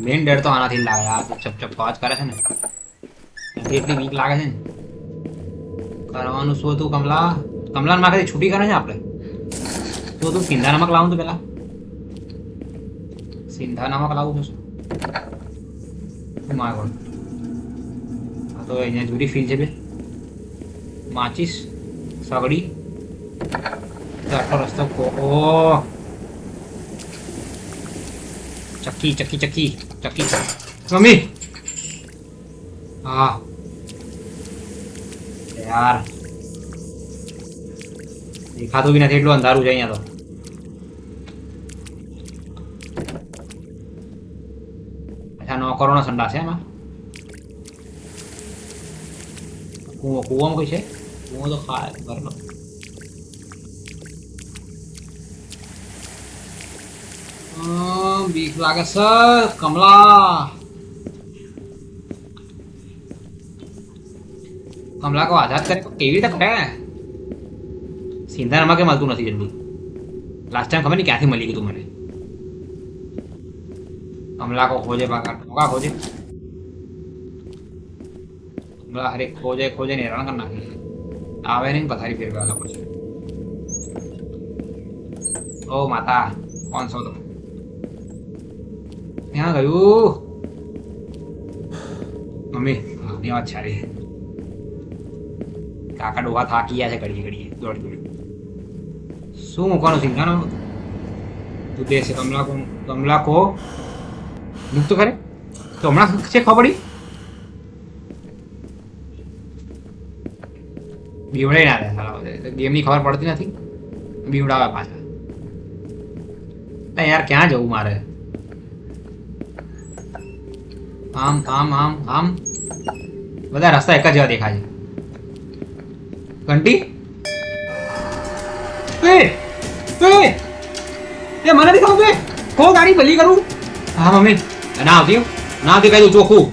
Main ડર તો આનાથી જ લાગે. આ તો ચપ ચપ અવાજ કરે છે ને એનાથી એટલી બીક લાગે છે ને. કરવાનું શું હતું કમલા? કમલા માથેથી છૂટી કરે છે આપણે. શું તું સિંધા નમક લાવું તું પેલા? સિંધા નમક લાવું છું. My God. આ તો અહીંયા જુદી ફીલ છે બે. માચીસ સગડી આટલો રસ્તો. ઓ ચક્કી ચક્કી ચક્કી ચક્કી મમ્મી. હા યાર દેખાતું બી નથી, એટલું અંધારું છે અહીંયા તો. અચ્છા નોકરોનો સંડાસ છે એમાં. કૂવામાં કોઈ છે? કૂવો તો ખાય ભરેલો. બીક લાગે સર કમલા. કમલા કો આઝાદ કરે કેવી રીતે કરે? સિંધા નમકે મળતું નથી જલ્દી. લાસ્ટ ટાઈમ ખબર નહીં ક્યાંથી મળી ગયું તું મને. કમલા કો ખોજે બાકા ટોકા ખોજે. કમલા હરે ખોજે ખોજે ને હેરાન કર નાખી. આવે નહીં પથારી ફેરવા પછી. ઓ માતા કોણ છો તમે? ક્યાં ગયું? મમ્મી ની વાત સારી. કાકા ડોહા થાકી ગયા છે ઘડીએ ઘડીએ દોડી દોડી. શું મૂકવાનું સિંધાનો? તું દેશે કમલા કો મુક્ત કરે તો હમણાં છે ખબર પડી. બીવડાઈ ના દે સાલા. ગેમની ખબર પડતી નથી, બીવડાવે પાછા. યાર ક્યાં જવું મારે? આમ આમ આમ આમ બધા રસ્તા એક જ જેવા દેખાય છે. ઘંટી એ મને નથી ખબર. ખો ગાડી ભલી કરું. હા મમ્મી ના આવતી કઈ દઉં ચોખ્ખું.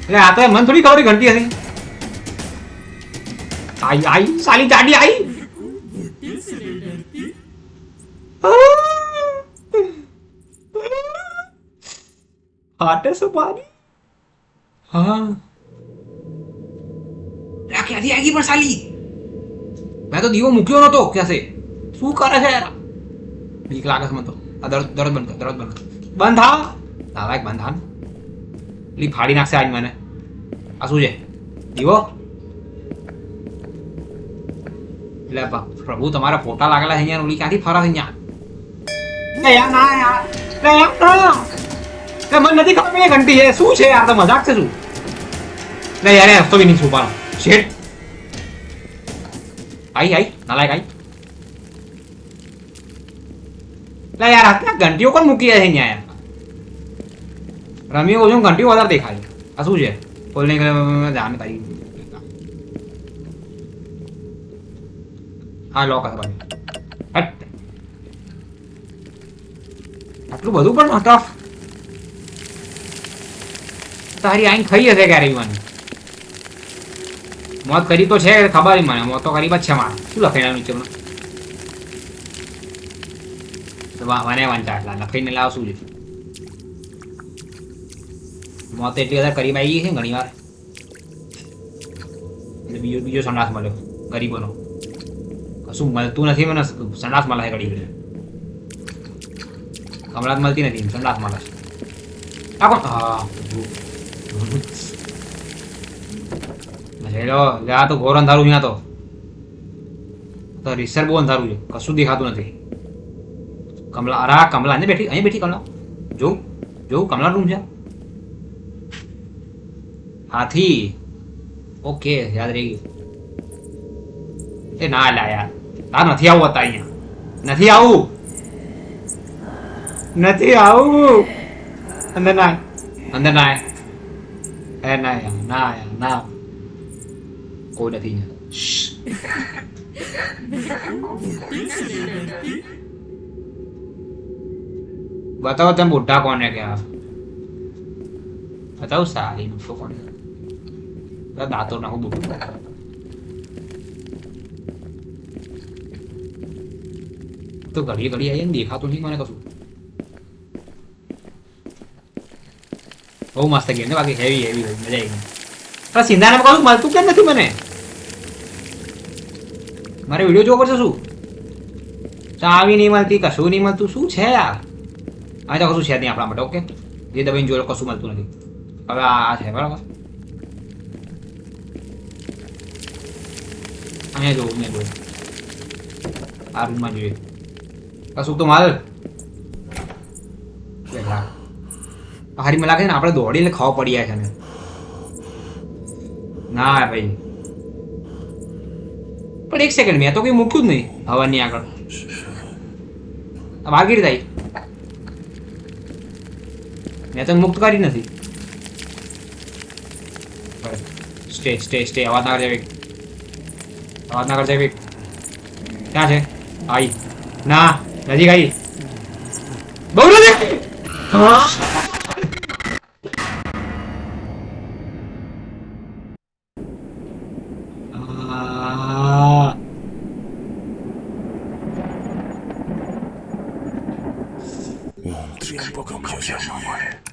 એટલે આ તો મને થોડી ખબર ઘંટી હતી. आई आई साली गाड़ी आई. हाटे से पानी. हाँ ક્યાંથી આગી પણ સાલી? મેં તો દીવો મૂક્યો નતો. ક્યાં છે? શું કરે છે યાર? બીક લાગે છે મને તો. આ દરદ બંધ કર, દરદ બંધ કર. બંધ હા નાલાયક બંધ હા. લી ફાડી નાખશે આજ મને. આ શું છે? દીવો? એટલે પ્રભુ તમારા ફોટા લાગેલા છે અહીંયા. ઓલી ક્યાંથી ફરા છે અહીંયા? યાર ના યાર મને નથી ખબર એ ઘંટી છે. શું છે યાર? તો મજાક છે શું? નહીં યાર રસ્તો બી નહીં છુપાનો. શેટ आई आई नालायक आई. લે યાર આ ઘંટીઓ કોણ મૂકી છે અહીંયા યાર? રમીઓ છું ઘંટીઓ વધારે દેખાય. આ શું છે? બોલને કે જાને તારી. હા લોક હશે ભાઈ. હટ આટલું બધું પણ ટફ. તારી આઈન થઈ હશે ક્યારે મને. મોત કરી તો છે ખબર મને. મોત તો કરી જ છે મારે. શું લખાઈ નીચે મને વાંચા એટલા લખાઈને લાવ. શું છે? મોત એટલી બધા કરીબ આવી ગઈ છે ઘણી વાર. બીજો સંડાસ મળ્યો ગરીબોનો. કશું મળતું નથી મને. સંડાસ મળે છે ગરીબ. કમળા મળતી નથી, સંડાસ મળે છે. આ કોણ? હા આ તો ઘોર અંધારું છે. તો રિસર બહુ અંધારું છે. કશું દેખાતું નથી. કમલા અરે કમલા અહીંયા બેઠી કમલા. જોઉં કમલા રૂમ છે. હાથી ઓકે યાદ રહી ગયું. એ ના લા યાર આ નથી આવું હતા અહીંયા. નથી આવું અંદર ના એ ના યાર ના કોઈ નથી. बताओ तुम बुढ़ा कौन है? क्या बताओ सारी नुस्खो कौन है? दांतों ना हो बुढ़ा. तो घड़ी घड़ी आई देखा तो नहीं मैंने कसू. બહુ મસ્ત ગેમ છે બાકી હેવી હેવી મજા આવી ગઈ પણ સિંધાને કહું મળતું કેમ નથી મને મારે વિડીયો જોવો પડશે શું ચાવી નહીં મળતી કશું નહીં મળતું શું છે યાર આ તો કશું છે નહીં આપણા માટે ઓકે જે દબાઈને જોયો કશું મળતું નથી હવે આ છે બરાબર અહીંયા જોવું આ રૂમમાં જોઈએ કશું તો માલ હારી લાગે ને આપણે દોડીને ખાવા પડ્યા છે ને ના ભાઈ પણ એક સેકન્ડ મેં તો કઈ મૂક્યું જ નહીં હવાની આગળ વાગીર થાય મેં તો મુક્ત કરી નથી સ્ટે સ્ટે સ્ટે અવાજ ના કરજે અવાજ ના કરજે ક્યાં છે આઈ ના નજીક આવી બહુ નજીક त्र्यंबकम यजामहे